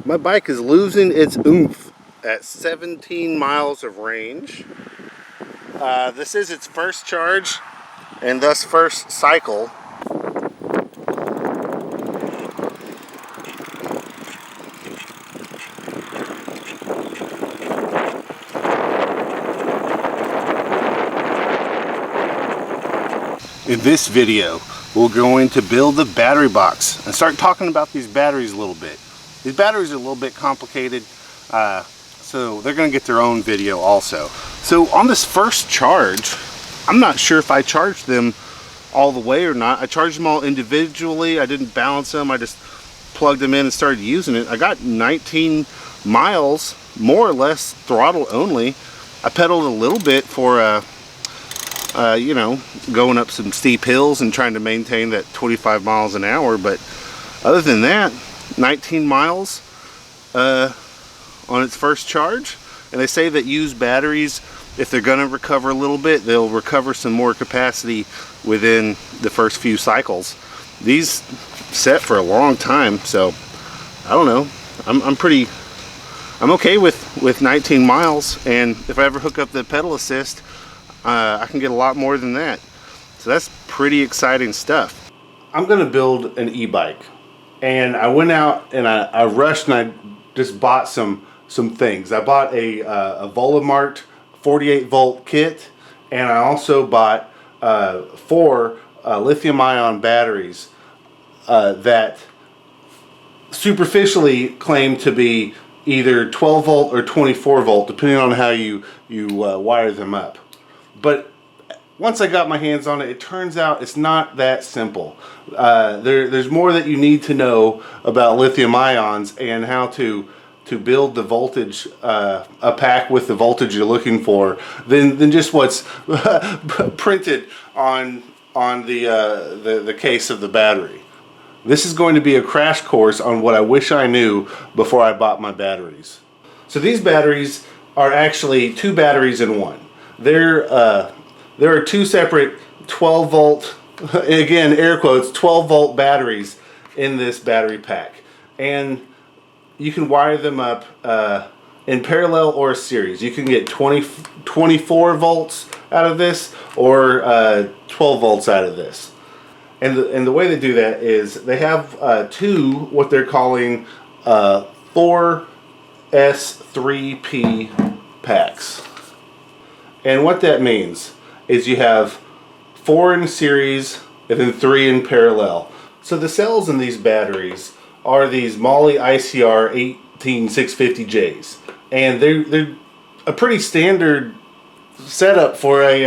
My bike is losing its oomph at 17 miles of range. This is its first charge and thus first cycle. In this video, we're going to build the battery box and start talking about these batteries a little bit. These batteries are a little bit complicated, so they're going to get their own video also. So on this first charge, I'm not sure if I charged them all the way or not. I charged them all individually. I didn't balance them. I just plugged them in and started using it. I got 19 miles, more or less, throttle only. I pedaled a little bit for you know, going up some steep hills and trying to maintain that 25 miles an hour, but other than that, 19 miles on its first charge. And they say that used batteries, if they're going to recover a little bit, they'll recover some more capacity within the first few cycles. These set for a long time, so I don't know. I'm okay with 19 miles, and if I ever hook up the pedal assist, I can get a lot more than that. So that's pretty exciting stuff. I'm gonna build an e-bike, and I went out and I rushed and I just bought some things. I bought a Voilamart 48 volt kit, and I also bought 4 lithium-ion batteries that superficially claim to be either 12 volt or 24 volt, depending on how you wire them up. But once I got my hands on it, it turns out it's not that simple. There's more that you need to know about lithium ions and how to build the voltage, a pack with the voltage you're looking for, than just what's printed on the case of the battery. This is going to be a crash course on what I wish I knew before I bought my batteries. So these batteries are actually 2 batteries in one. There are 2 separate 12 volt, again air quotes, 12 volt batteries in this battery pack, and you can wire them up in parallel or a series. You can get 24 volts out of this, or 12 volts out of this. And the way they do that is they have 2 what they're calling 4S3P packs. And what that means is you have 4 in series and then 3 in parallel. So the cells in these batteries are these Moly ICR 18650Js, and they're a pretty standard setup for an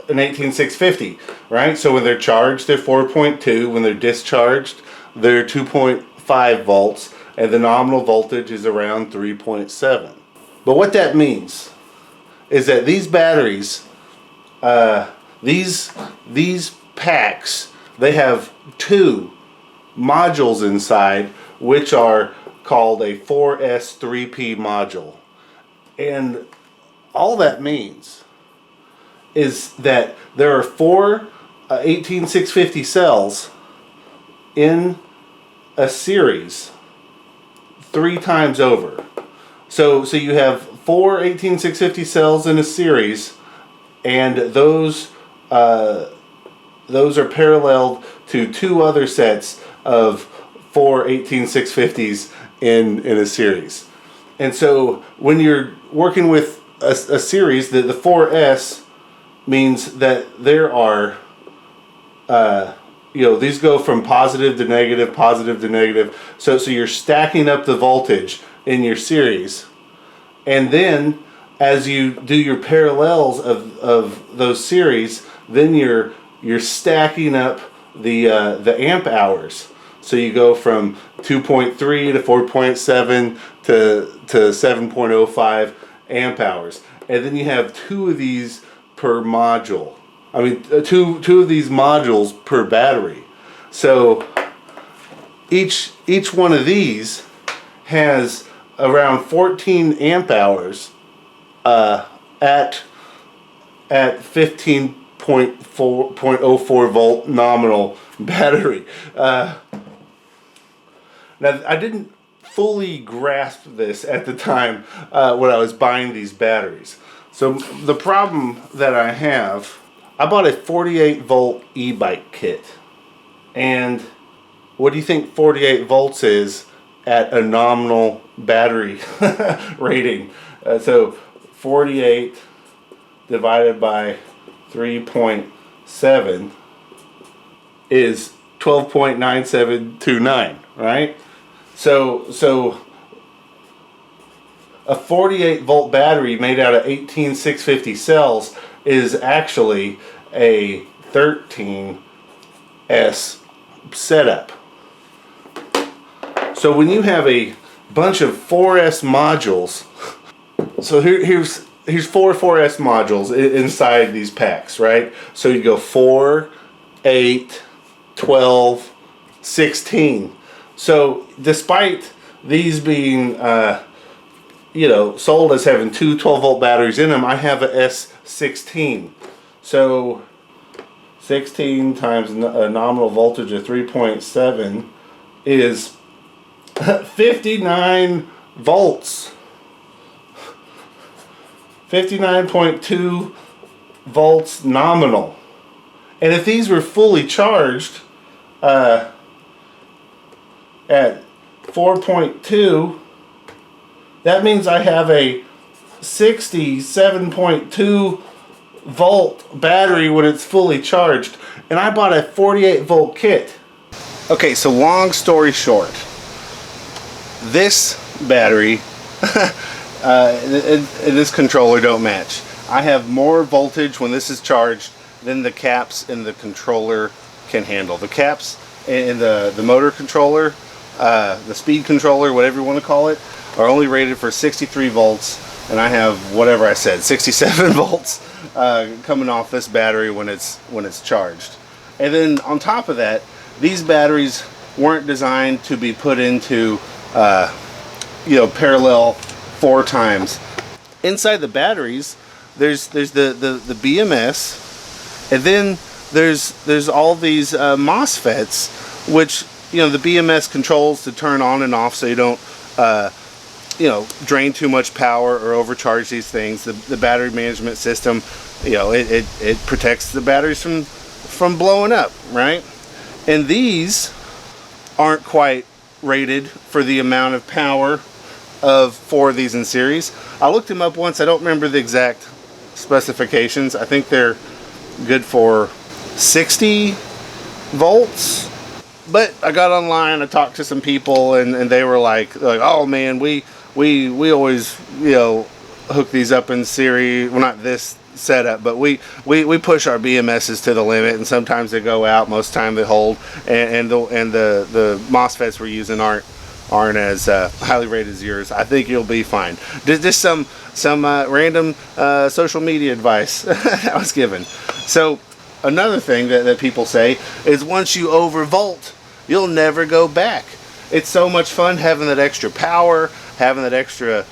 18650, right? So when they're charged, they're 4.2. When they're discharged, they're 2.5 volts, and the nominal voltage is around 3.7. But what that means is that these batteries, these packs, they have 2 modules inside, which are called a 4S3P module. And all that means is that there are 4 18650 cells in a series 3 times over. So you have 4 18650 cells in a series, and those are paralleled to 2 other sets of 4 18650s in a series. And so when you're working with a series, the 4S means that there are you know, these go from positive to negative, positive to negative. So you're stacking up the voltage in your series. And then as you do your parallels of those series, then you're stacking up the amp hours. So you go from 2.3 to 4.7 to 7.05 amp hours. And then you have 2 of these per module. I mean, two of these modules per battery. So each one of these has around 14 amp hours at 15.04 volt nominal battery. Now I didn't fully grasp this at the time when I was buying these batteries. So the problem that I have, I bought a 48 volt e-bike kit. And what do you think 48 volts is at a nominal battery rating? So 48 divided by 3.7 is 12.9729, right? So a 48 volt battery made out of 18650 cells is actually a 13S setup. So when you have a bunch of 4S modules, so here's 4S modules inside these packs, right? So you go 4, 8, 12, 16. So despite these being sold as having two 12 volt batteries in them, I have a S16. So 16 times a nominal voltage of 3.7 is 59 volts. 59.2 volts nominal. And if these were fully charged at 4.2, that means I have a 67.2 volt battery when it's fully charged, and I bought a 48 volt kit. Okay, so long story short, this battery and this controller don't match. I have more voltage when this is charged than the caps in the controller can handle. The caps in the motor controller, the speed controller, whatever you want to call it, are only rated for 63 volts, and I have, whatever I said, 67 volts coming off this battery when it's charged. And then on top of that, these batteries weren't designed to be put into parallel 4 times. Inside the batteries, there's the BMS, and then there's all these MOSFETs, which the BMS controls to turn on and off so you don't drain too much power or overcharge these things. The battery management system, it protects the batteries from blowing up, right? And these aren't quite rated for the amount of power of 4 of these in series. I looked them up once. I don't remember the exact specifications. I think they're good for 60 volts. But I got online, I talked to some people, and they were like, oh man, we always hook these up in series. Well, not this setup, but we push our BMSs to the limit, and sometimes they go out, most of the time they hold, and the MOSFETs we're using aren't as highly rated as yours. I think you'll be fine. Just some random social media advice I was given. So another thing that people say is once you overvolt, you'll never go back. It's so much fun having that extra power, having that extra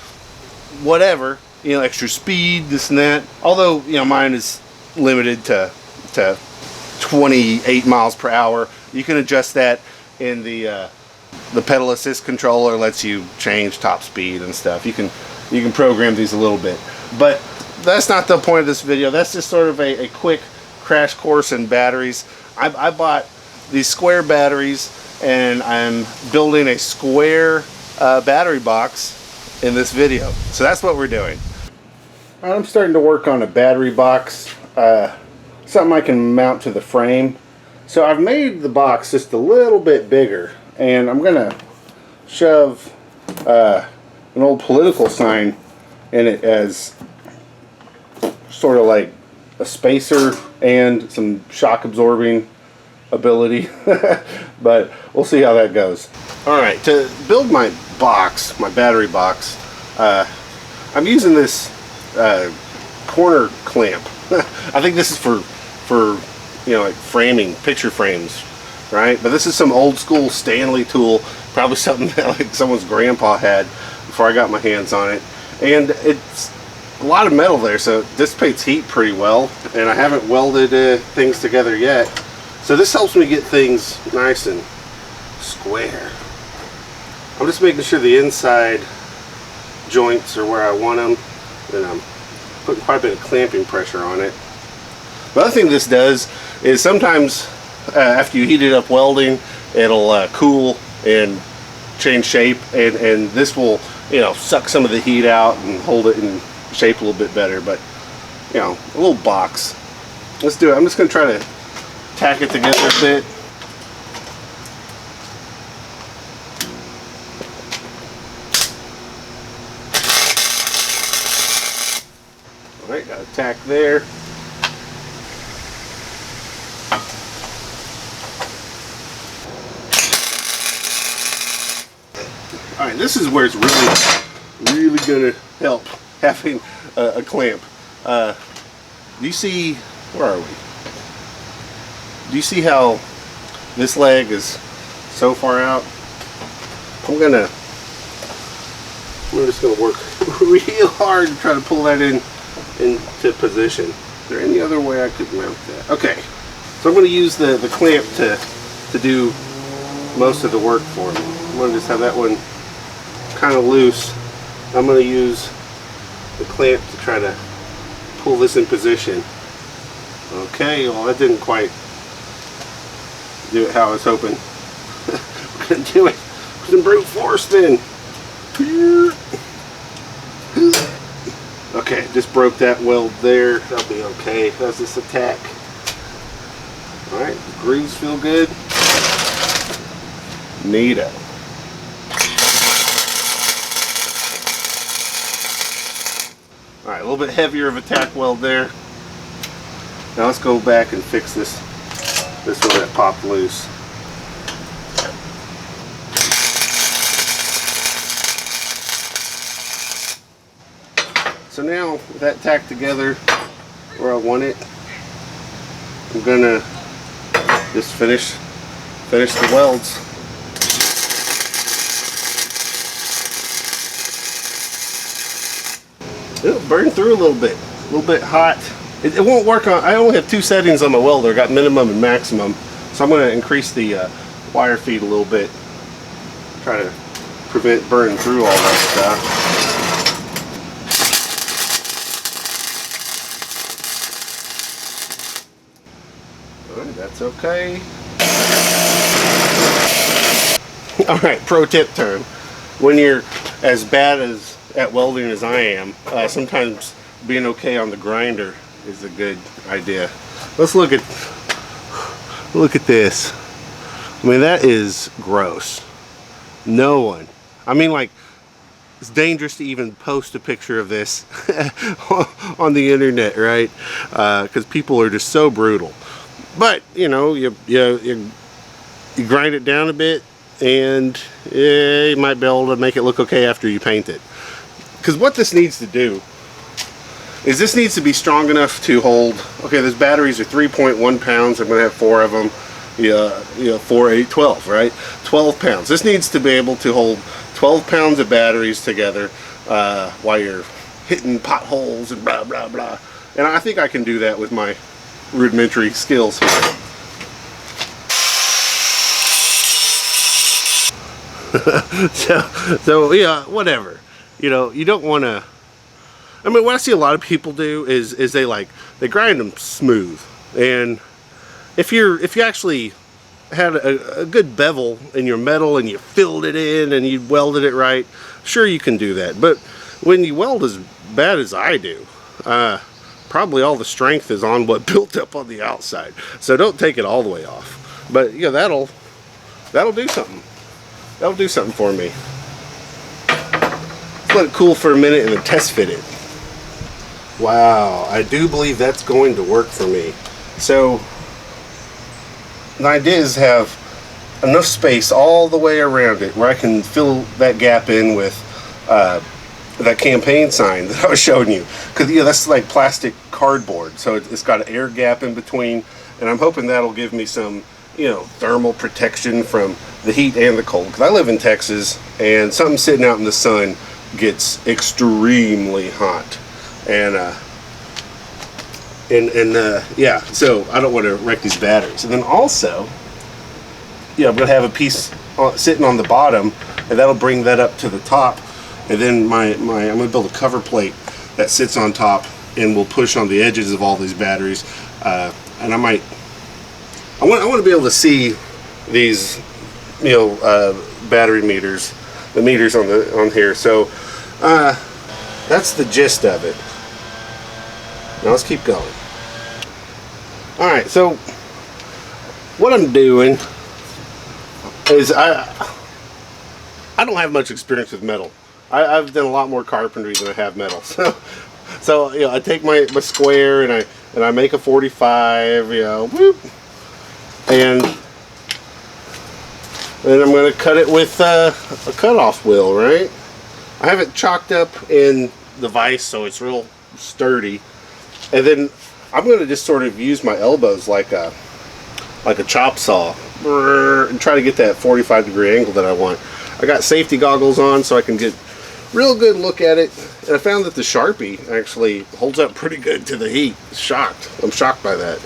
whatever, extra speed, this and that. Although, mine is limited to 28 miles per hour. You can adjust that in the pedal assist controller. Lets you change top speed and stuff. You can program these a little bit. But that's not the point of this video. That's just sort of a quick crash course in batteries. I bought these square batteries, and I'm building a square battery box in this video. So that's what we're doing. I'm starting to work on a battery box, something I can mount to the frame. So I've made the box just a little bit bigger, and I'm gonna shove an old political sign in it as sort of like a spacer and some shock absorbing ability. But we'll see how that goes. Alright, to build my box, my battery box, I'm using this corner clamp. I think this is for like framing, picture frames, right? But this is some old school Stanley tool, probably something that like someone's grandpa had before I got my hands on it. And it's a lot of metal there, so it dissipates heat pretty well, and I haven't welded things together yet. So this helps me get things nice and square. I'm just making sure the inside joints are where I want them, and I'm putting quite a bit of clamping pressure on it. The other thing this does is sometimes after you heat it up welding, it'll cool and change shape, and this will, you know, suck some of the heat out and hold it in shape a little bit better. But, you know, a little box. Let's do it. I'm just going to try to tack it together a bit. Alright, got a tack there. Alright, this is where it's really going to help, having a clamp. Do you see, where are we? Do you see how this leg is so far out? I'm just going to work real hard to try to pull that into position. Is there any other way I could mount that? Okay, so I'm going to use the clamp to do most of the work for me. I'm going to just have that one kind of loose. I'm going to use the clamp to try to pull this in position. Okay, well, that didn't quite do it how I was hoping. We're going to do it with some brute force then. Okay, just broke that weld there. That'll be okay. That's just a tack. Alright, the grooves feel good. Neato. Alright, a little bit heavier of a tack weld there. Now let's go back and fix this one that popped loose. So now with that tacked together where I want it, I'm gonna just finish the welds. It'll burn through a little bit hot. It won't work on, I only have two settings on my welder. I got minimum and maximum. So I'm going to increase the wire feed a little bit. Try to prevent burning through all that stuff. Alright, that's okay. Alright, pro tip time. When you're as bad at welding as I am, sometimes being okay on the grinder is a good idea. Let's look at this. I mean, that is gross. No one, I mean, like, it's dangerous to even post a picture of this on the internet, right? Because people are just so brutal. But you know, you grind it down a bit, and you might be able to make it look okay after you paint it. Because what this needs to do is this needs to be strong enough to hold, okay, those batteries are 3.1 pounds. I'm going to have 4 of them. 4, 8, 12, right? 12 pounds. This needs to be able to hold 12 pounds of batteries together while you're hitting potholes and blah, blah, blah. And I think I can do that with my rudimentary skills here. so yeah, whatever. You know, you don't want to, I mean, what I see a lot of people do is they grind them smooth. And if you actually had a good bevel in your metal and you filled it in and you welded it right, sure, you can do that. But when you weld as bad as I do, probably all the strength is on what built up on the outside. So don't take it all the way off. But yeah, that'll do something. That'll do something for me. Let's let it cool for a minute and then test fit it. Wow, I do believe that's going to work for me. So the idea is have enough space all the way around it where I can fill that gap in with that campaign sign that I was showing you. Because that's like plastic cardboard, so it's got an air gap in between, and I'm hoping that'll give me some, thermal protection from the heat and the cold. Because I live in Texas, and something sitting out in the sun gets extremely hot, and yeah, so I don't want to wreck these batteries. And then also, I'm going to have a piece sitting on the bottom and that'll bring that up to the top. And then I'm going to build a cover plate that sits on top and will push on the edges of all these batteries. And I want to be able to see these, you know, battery meters, the meters on here. So that's the gist of it. Now let's keep going. All right, so what I'm doing is I don't have much experience with metal. I've done a lot more carpentry than I have metal. So you know, I take my square and I make a 45, you know, whoop, and then I'm going to cut it with a cutoff wheel, right? I have it chalked up in the vise so it's real sturdy, and then I'm going to just sort of use my elbows like a chop saw and try to get that 45-degree angle that I want. I got safety goggles on so I can get real good look at it, and I found that the Sharpie actually holds up pretty good to the heat. I'm shocked by that.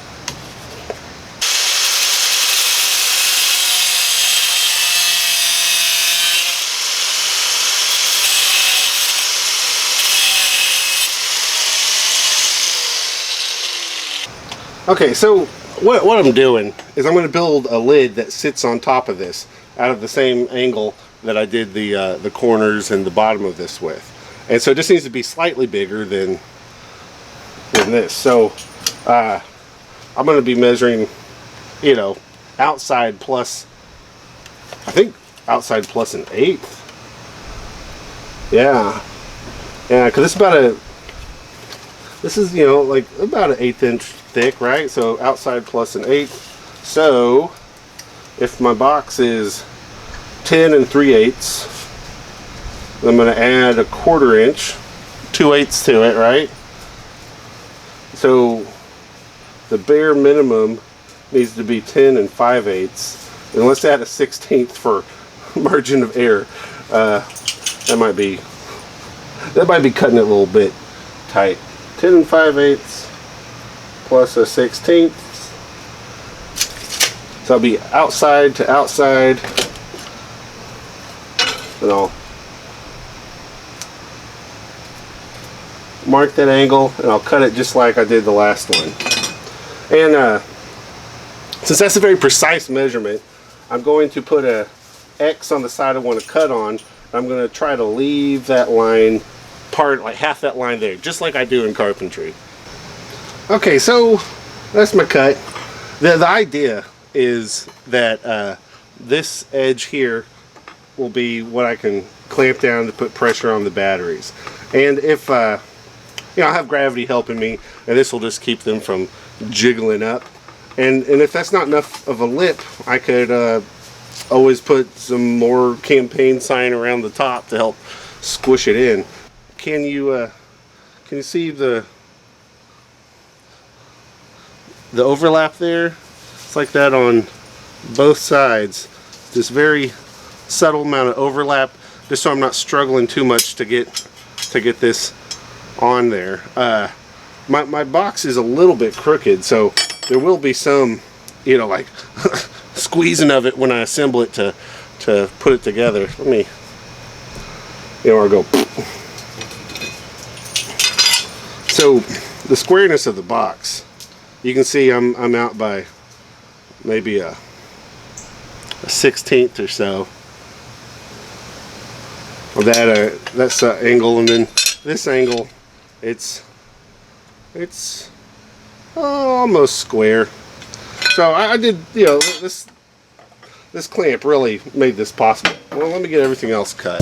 Okay, so what I'm doing is I'm going to build a lid that sits on top of this out of the same angle that I did the corners and the bottom of this with. And so it just needs to be slightly bigger than this. So I'm going to be measuring, you know, outside plus, I think outside plus an 1/8. Yeah, because this is, you know, like about an 1/8 inch thick, right? So outside plus an 1/8. So if my box is 10 3/8, I'm going to add a 1/4 inch, 2/8 to it, right? So the bare minimum needs to be 10 5/8, and let's add a 1/16 for margin of error. That might be cutting it a little bit tight. 10 5/8 plus a 1/16. So I'll be outside to outside, and I'll mark that angle and I'll cut it just like I did the last one. And since that's a very precise measurement, I'm going to put a X on the side I want to cut on. I'm going to try to leave that line part, like half that line there, just like I do in carpentry. Okay, so that's my cut. The idea is that this edge here will be what I can clamp down to put pressure on the batteries. And if you know, I have gravity helping me, and this will just keep them from jiggling up. And if that's not enough of a lip, I could always put some more campaign sign around the top to help squish it in. Can you see the overlap there? It's like that on both sides. This very subtle amount of overlap, just so I'm not struggling too much to get this on there. My box is a little bit crooked, so there will be some, you know, like squeezing of it when I assemble it to put it together. Let me, you know, or go. So the squareness of the box, you can see I'm out by maybe a 1/16 or so of that that's angle, and then this angle, it's almost square. So I did, you know, this clamp really made this possible. Well, let me get everything else cut.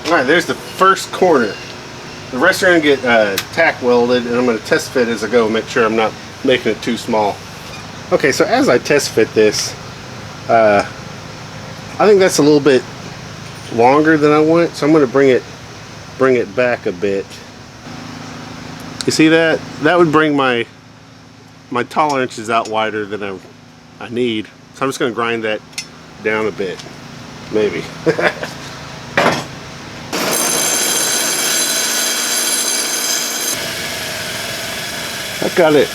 Alright, there's the first corner. The rest are going to get tack welded, and I'm going to test fit as I go, make sure I'm not making it too small. Okay, so as I test fit this, I think that's a little bit longer than I want, so I'm going to bring it back a bit. You see that? That would bring my tolerances out wider than I need. So I'm just going to grind that down a bit, maybe. I've got it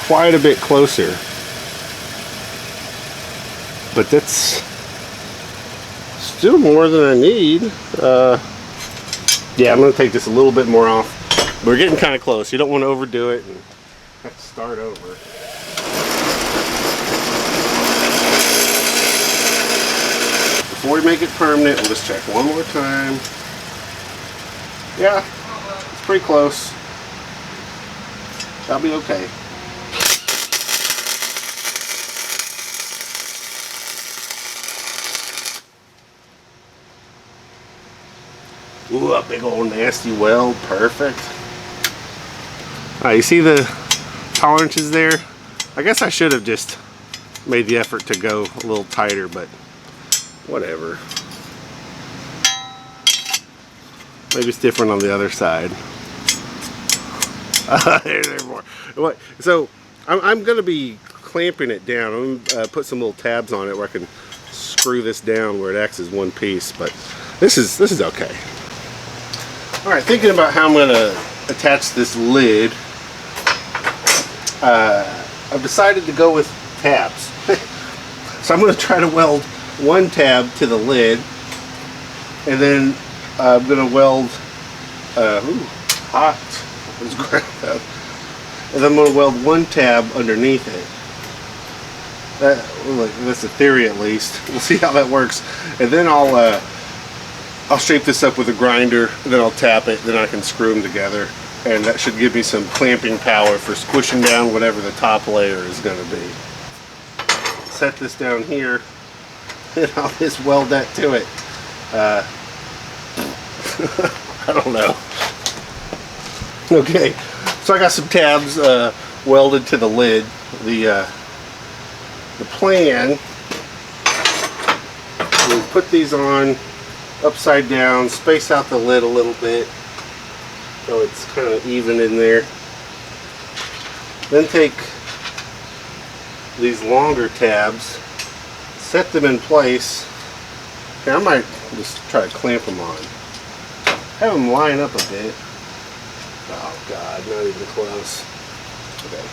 quite a bit closer, but that's still more than I need. Yeah, I'm going to take this a little bit more off. We're getting kind of close. You don't want to overdo it and have to start over. Before we make it permanent, we'll just check one more time. Yeah, it's pretty close. That'll be okay. Ooh, a big old nasty weld. Perfect. You see the tolerances there? I guess I should have just made the effort to go a little tighter, but whatever. Maybe it's different on the other side. There's more. So I'm going to be clamping it down. I'm going to put some little tabs on it where I can screw this down where it acts as one piece. But this is okay. All right, thinking about how I'm going to attach this lid, I've decided to go with tabs. So I'm going to try to weld one tab to the lid, and then I'm going to weld, hot, let's grab that. And then I'm going to weld one tab underneath it. That's a theory at least. We'll see how that works. And then I'll shape this up with a grinder, and then I'll tap it, then I can screw them together. And that should give me some clamping power for squishing down whatever the top layer is going to be. Set this down here, and I'll just weld that to it. I don't know. Okay, so I got some tabs welded to the lid. The plan is put these on upside down, space out the lid a little bit so it's kind of even in there. Then take these longer tabs, set them in place. Okay, I might just try to clamp them on. Have them line up a bit. Oh God, not even close. Okay.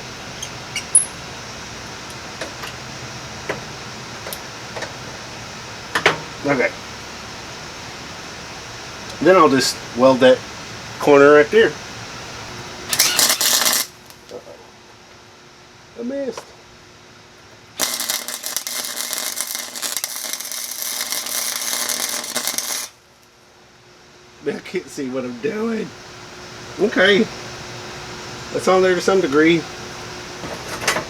Okay. Then I'll just weld that corner right there. I missed. I can't see what I'm doing. Okay. That's on there to some degree.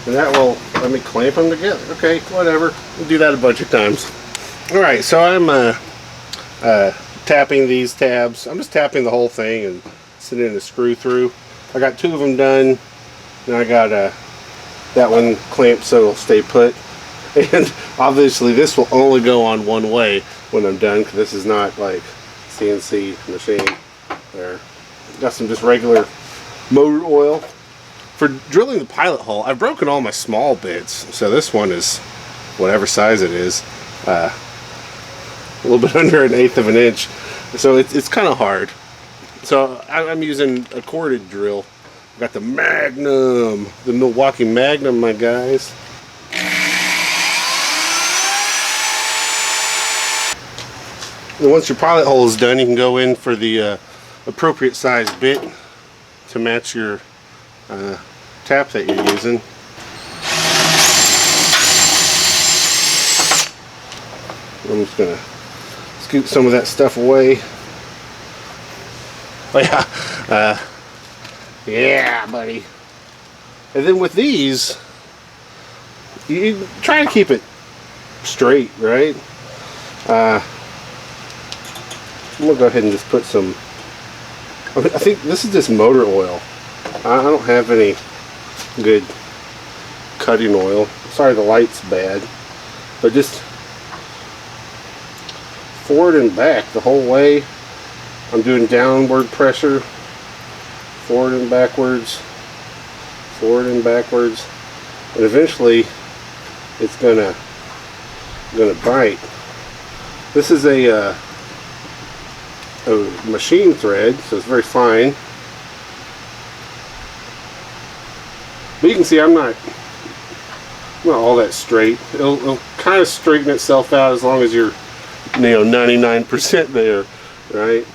And that will let me clamp them together. Okay, whatever. We'll do that a bunch of times. Alright, so I'm tapping these tabs. I'm just tapping the whole thing and sending in a screw through. I got two of them done. Then I got that one clamped so it'll stay put. And obviously this will only go on one way when I'm done, because this is not like CNC machine. There. Got some just regular motor oil. For drilling the pilot hole, I've broken all my small bits. So this one is whatever size it is. A little bit under 1/8 of an inch. So it's kind of hard. So I'm using a corded drill. I've got the Magnum, the Milwaukee Magnum, my guys. And once your pilot hole is done, you can go in for the appropriate size bit to match your tap that you're using. I'm just gonna scoot some of that stuff away. Oh yeah, yeah, buddy. And then with these, you try to keep it straight, right? I'm gonna go ahead and just put some. I think this is just motor oil. I don't have any good cutting oil. Sorry, the light's bad, but just forward and back the whole way. I'm doing downward pressure, forward and backwards, and eventually it's gonna bite. This is a machine thread, so it's very fine. But you can see I'm not all that straight. It'll kind of straighten itself out as long as you're 99% there, right?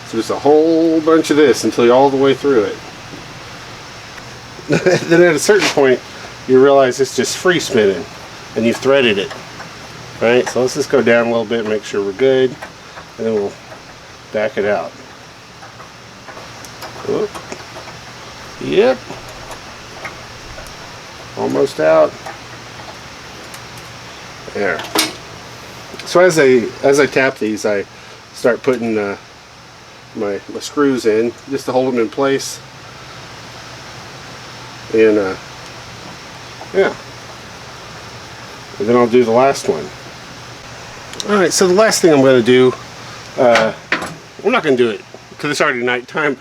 So just a whole bunch of this until you're all the way through it. Then at a certain point you realize it's just free spinning and you've threaded it, right? So let's just go down a little bit and make sure we're good, and then we'll back it out. Whoop. Yep, almost out. There. So as I tap these, I start putting my screws in just to hold them in place, and yeah, and then I'll do the last one. Alright, so the last thing I'm going to do, I'm not going to do it because it's already nighttime,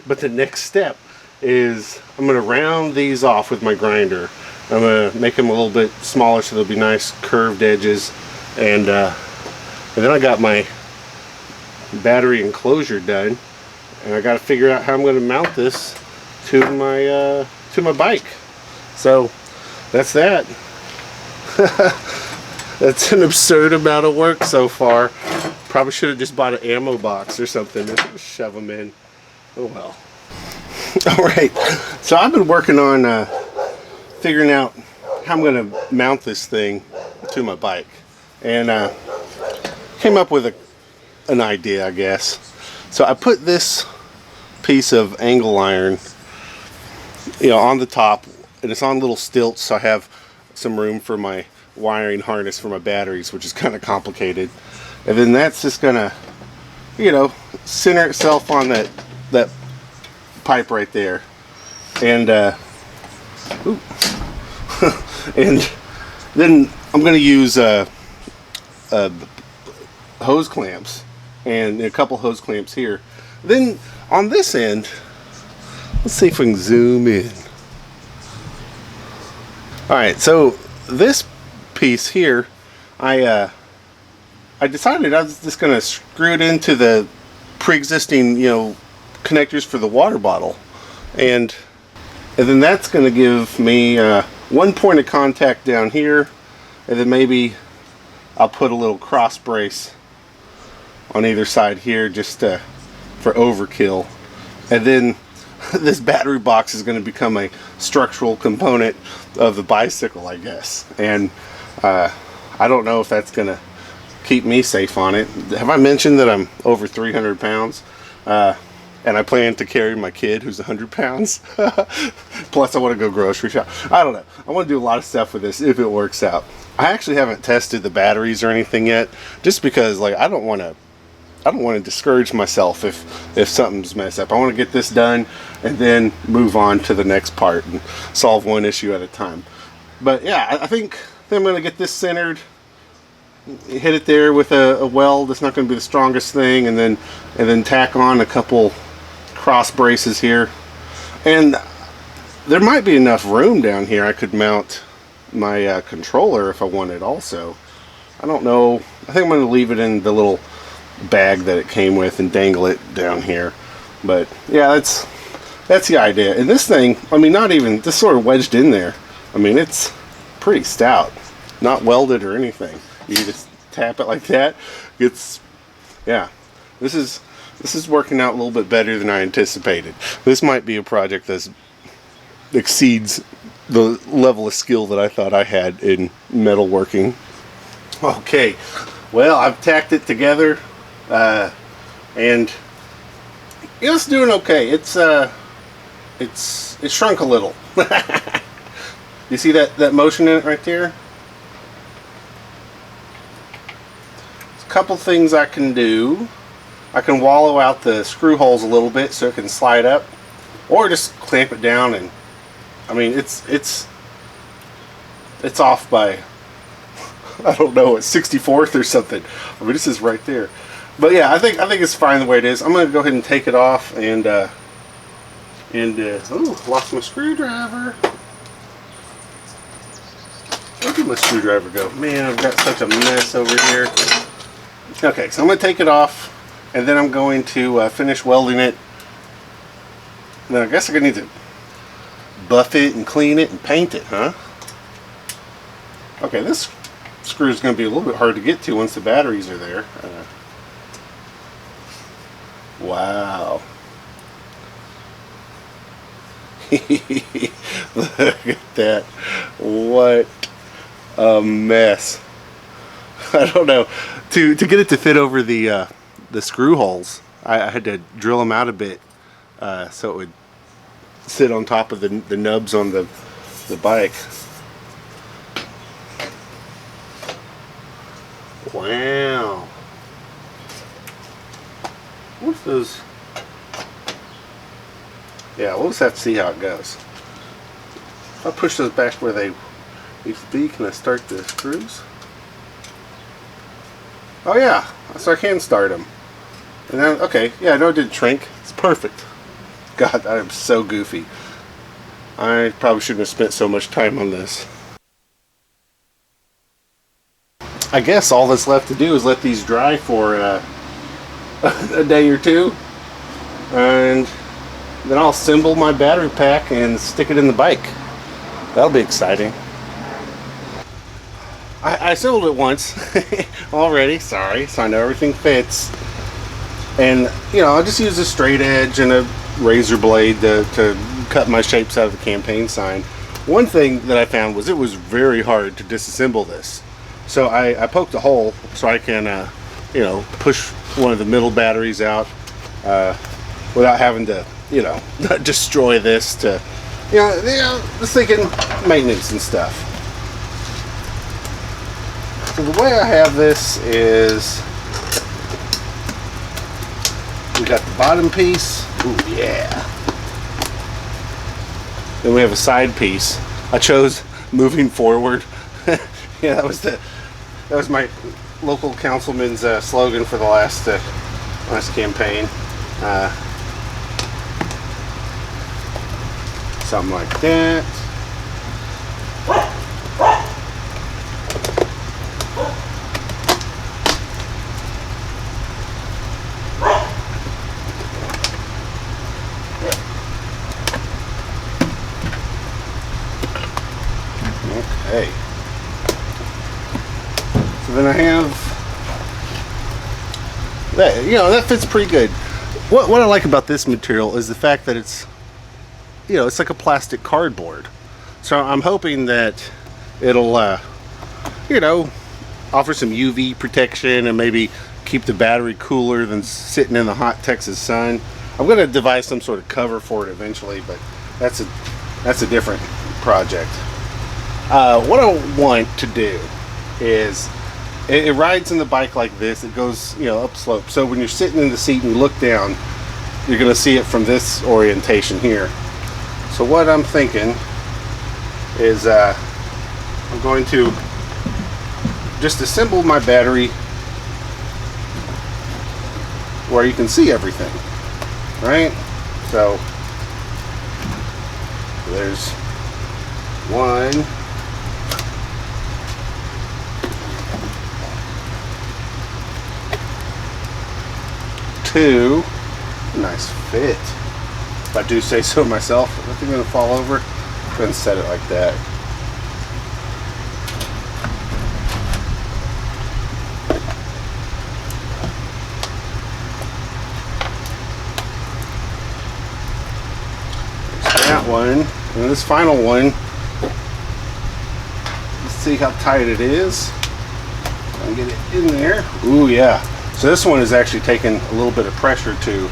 but the next step is I'm going to round these off with my grinder. I'm going to make them a little bit smaller so they'll be nice curved edges, and then I got my battery enclosure done, and I got to figure out how I'm going to mount this to my bike. So that's that. That's an absurd amount of work so far. Probably should have just bought an ammo box or something to shove them in. Oh well. Alright, so I've been working on figuring out how I'm going to mount this thing to my bike, and came up with an idea, I guess. So I put this piece of angle iron, on the top, and it's on little stilts, so I have some room for my wiring harness for my batteries, which is kind of complicated. And then that's just gonna, center itself on that pipe right there, and and then I'm gonna use hose clamps, and a couple hose clamps here. Then on this end, let's see if we can zoom in. Alright, so this piece here, I decided I was just going to screw it into the pre-existing, connectors for the water bottle, and then that's going to give me one point of contact down here, and then maybe I'll put a little cross brace on either side here just for overkill, and then this battery box is going to become a structural component of the bicycle, I guess. And I don't know if that's going to keep me safe on it. Have I mentioned that I'm over 300 pounds? And I plan to carry my kid who's 100 pounds. Plus I want to go grocery shop. I don't know. I want to do a lot of stuff with this if it works out. I actually haven't tested the batteries or anything yet, just because I don't want to discourage myself if something's messed up. I want to get this done and then move on to the next part and solve one issue at a time. But yeah, I think I'm going to get this centered, hit it there with a weld. It's not going to be the strongest thing, and then tack on a couple cross braces here. And there might be enough room down here I could mount my controller if I wanted also. I don't know. I think I'm going to leave it in the little bag that it came with and dangle it down here. But yeah, that's the idea. And this thing, not even just sort of wedged in there. It's pretty stout, not welded or anything. You just tap it like that. Yeah, this is working out a little bit better than I anticipated. This might be a project that exceeds the level of skill that I thought I had in metalworking. Okay, well, I've tacked it together, and it's doing okay. It's shrunk a little. You see that motion in it right there? There's a couple things I can do. I can wallow out the screw holes a little bit so it can slide up, or just clamp it down, and it's off by, I don't know, it's 64th or something. This is right there. But yeah, I think it's fine the way it is. I'm gonna go ahead and take it off, and oh, lost my screwdriver. Where did my screwdriver go? Man, I've got such a mess over here. Okay, so I'm gonna take it off, and then I'm going to finish welding it Then I guess I'm gonna need to buff it and clean it and paint it, huh? Okay, this screw is gonna be a little bit hard to get to once the batteries are there. Wow. Look at that. What a mess. I don't know. To get it to fit over the screw holes, I had to drill them out a bit so it would sit on top of the nubs on the bike. Wow. What's those? Yeah, we'll just have to see how it goes. If I push those back where they used to be, can I start the screws? Oh yeah, so I can start them. And then, okay, yeah, I know it didn't shrink. It's perfect. God, I am so goofy. I probably shouldn't have spent so much time on this. I guess all that's left to do is let these dry for a day or two. And then I'll assemble my battery pack and stick it in the bike. That'll be exciting. I assembled it once already, sorry, so I know everything fits. And, you know, I'll just use a straight edge and a razor blade to cut my shapes out of the campaign sign. One thing that I found was it was very hard to disassemble this. So I poked a hole so I can, you know, push one of the middle batteries out without having to, you know, destroy this to, you know, just thinking maintenance and stuff. So the way I have this is we got the bottom piece. Ooh, yeah. Then we have a side piece. I chose moving forward. Yeah, that was my local councilman's slogan for the last campaign. Something like that. Okay. So then I have that, you know, that fits pretty good. What I like about this material is the fact that it's, you know, it's like a plastic cardboard. So I'm hoping that it'll, you know, offer some UV protection and maybe keep the battery cooler than sitting in the hot Texas sun. I'm going to devise some sort of cover for it eventually, but that's a different project. What I want to do is, it rides in the bike like this. It goes, you know, upslope. So when you're sitting in the seat and you look down, you're going to see it from this orientation here. So what I'm thinking is I'm going to just assemble my battery where you can see everything, right? So there's one, two, nice fit. If I do say so myself. I think I'm going to fall over. Go ahead and set it like that. There's that one. And this final one, let's see how tight it is. I'll get it in there. Ooh, yeah. So this one is actually taking a little bit of pressure to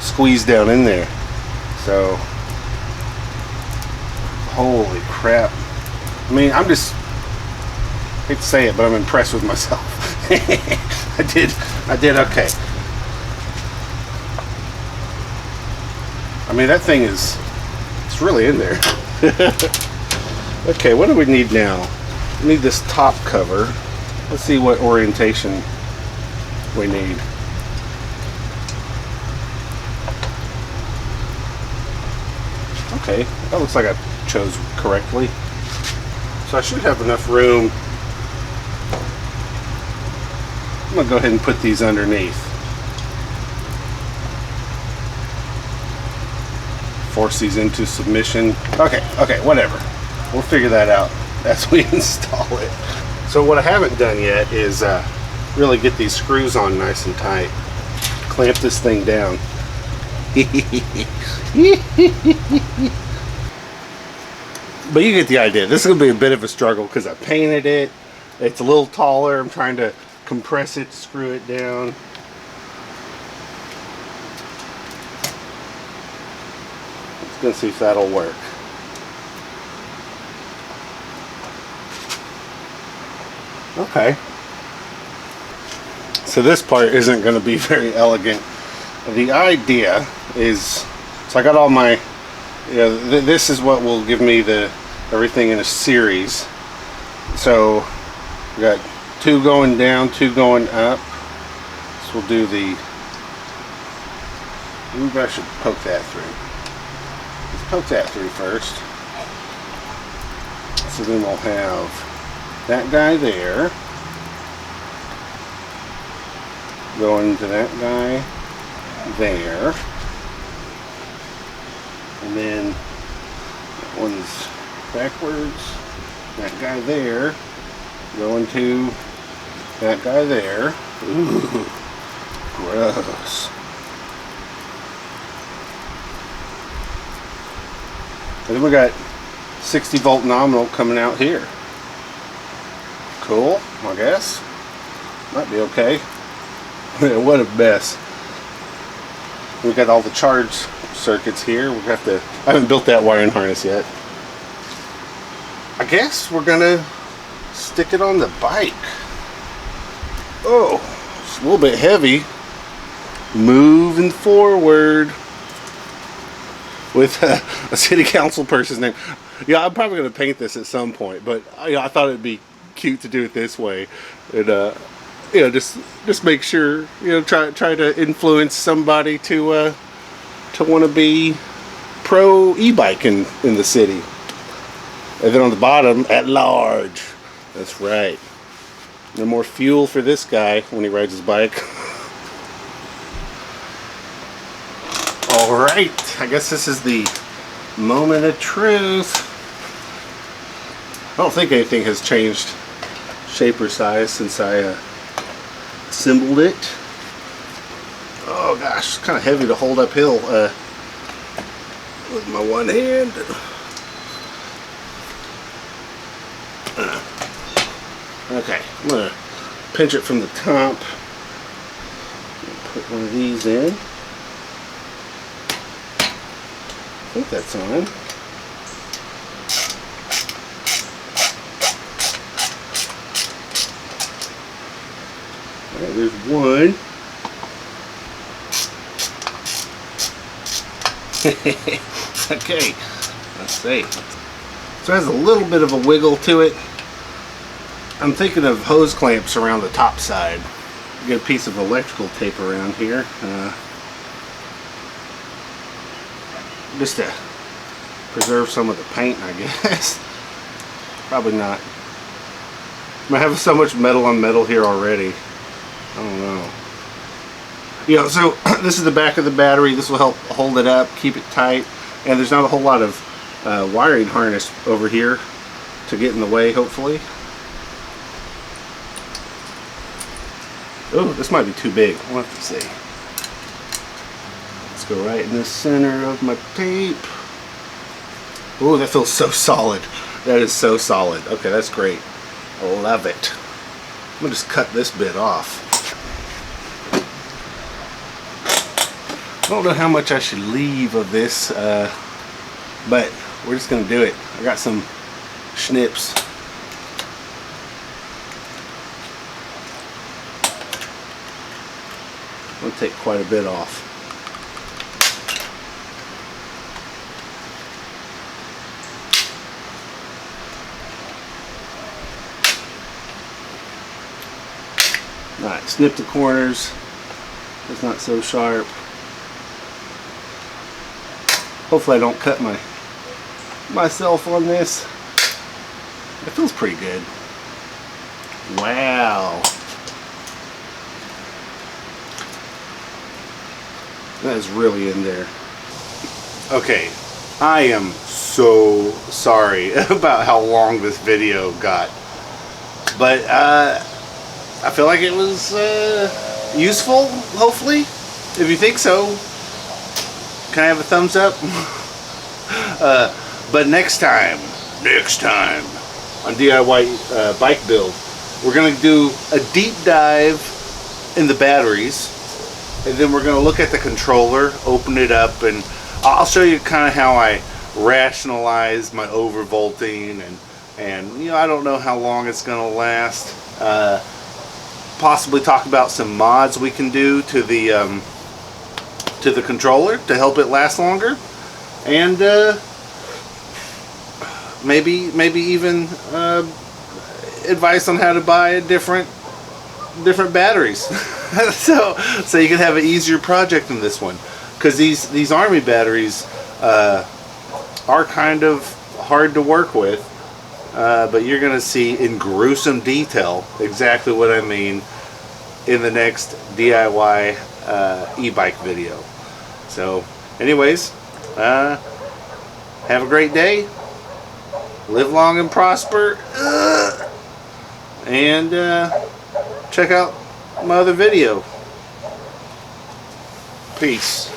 squeeze down in there. So, holy crap. I mean, I hate to say it, but I'm impressed with myself. I did okay. I mean, that thing it's really in there. Okay, what do we need now? We need this top cover. Let's see what orientation we need. Okay, that looks like I chose correctly. So I should have enough room. I'm gonna go ahead and put these underneath. force these into submission. Okay, whatever. We'll figure that out as we install it. So what I haven't done yet is really get these screws on nice and tight. Clamp this thing down. But you get the idea. This is going to be a bit of a struggle because I painted it. It's a little taller. I'm trying to compress it, screw it down. Let's go see if that'll work. Okay. So this part isn't going to be very elegant. The idea is, so I got all my, this is what will give me the everything in a series. So we got 2 going down, 2 going up. So we'll do the, maybe I should poke that through. Let's poke that through first. So then we'll have that guy there going to that guy there, and then that one's backwards, that guy there going to that guy there. Ooh, gross. And then we got 60-volt nominal coming out here. Cool, I guess. Might be okay. What a mess. We've got all the charge circuits here. We'll have to, I haven't built that wiring harness yet. I guess we're gonna stick it on the bike. Oh, it's a little bit heavy. Moving forward with a city council person's name. Yeah, I'm probably gonna paint this at some point, but I thought it'd be cute to do it this way. And just make sure, try to influence somebody to want to be pro e-bike in the city. And then on the bottom, at large. That's right. No more fuel for this guy when he rides his bike. All right, I guess this is the moment of truth. I don't think anything has changed shape or size since I assembled it. Oh gosh, it's kind of heavy to hold uphill with my one hand. Okay, I'm gonna pinch it from the top. Put one of these in. I think that's on. Alright, there's one. Okay, let's see. So it has a little bit of a wiggle to it. I'm thinking of hose clamps around the top side. Get a piece of electrical tape around here. Just to preserve some of the paint, I guess. Probably not. I have so much metal on metal here already. I don't know. So this is the back of the battery. This will help hold it up, keep it tight. And there's not a whole lot of wiring harness over here to get in the way, hopefully. Oh, this might be too big. We'll have to see. Let's go right in the center of my tape. Oh, that feels so solid. That is so solid. Okay, that's great. I love it. I'm going to just cut this bit off. I don't know how much I should leave of this, but we're just going to do it. I got some schnips. I'll take quite a bit off. Alright, snip the corners. It's not so sharp. Hopefully I don't cut myself on this. It feels pretty good. Wow. That is really in there. Okay, I am so sorry about how long this video got, but I feel like it was useful, hopefully. If you think so, can I have a thumbs up? But next time on DIY bike build, we're going to do a deep dive in the batteries, and then we're going to look at the controller, open it up, and I'll show you kind of how I rationalize my overvolting, and you know, I don't know how long it's going to last. Possibly talk about some mods we can do to the controller to help it last longer, and maybe even advice on how to buy different batteries so you can have an easier project than this one, because these Army batteries are kind of hard to work with, but you're gonna see in gruesome detail exactly what I mean in the next DIY e-bike video. So anyways, have a great day, live long and prosper, and check out my other video. Peace.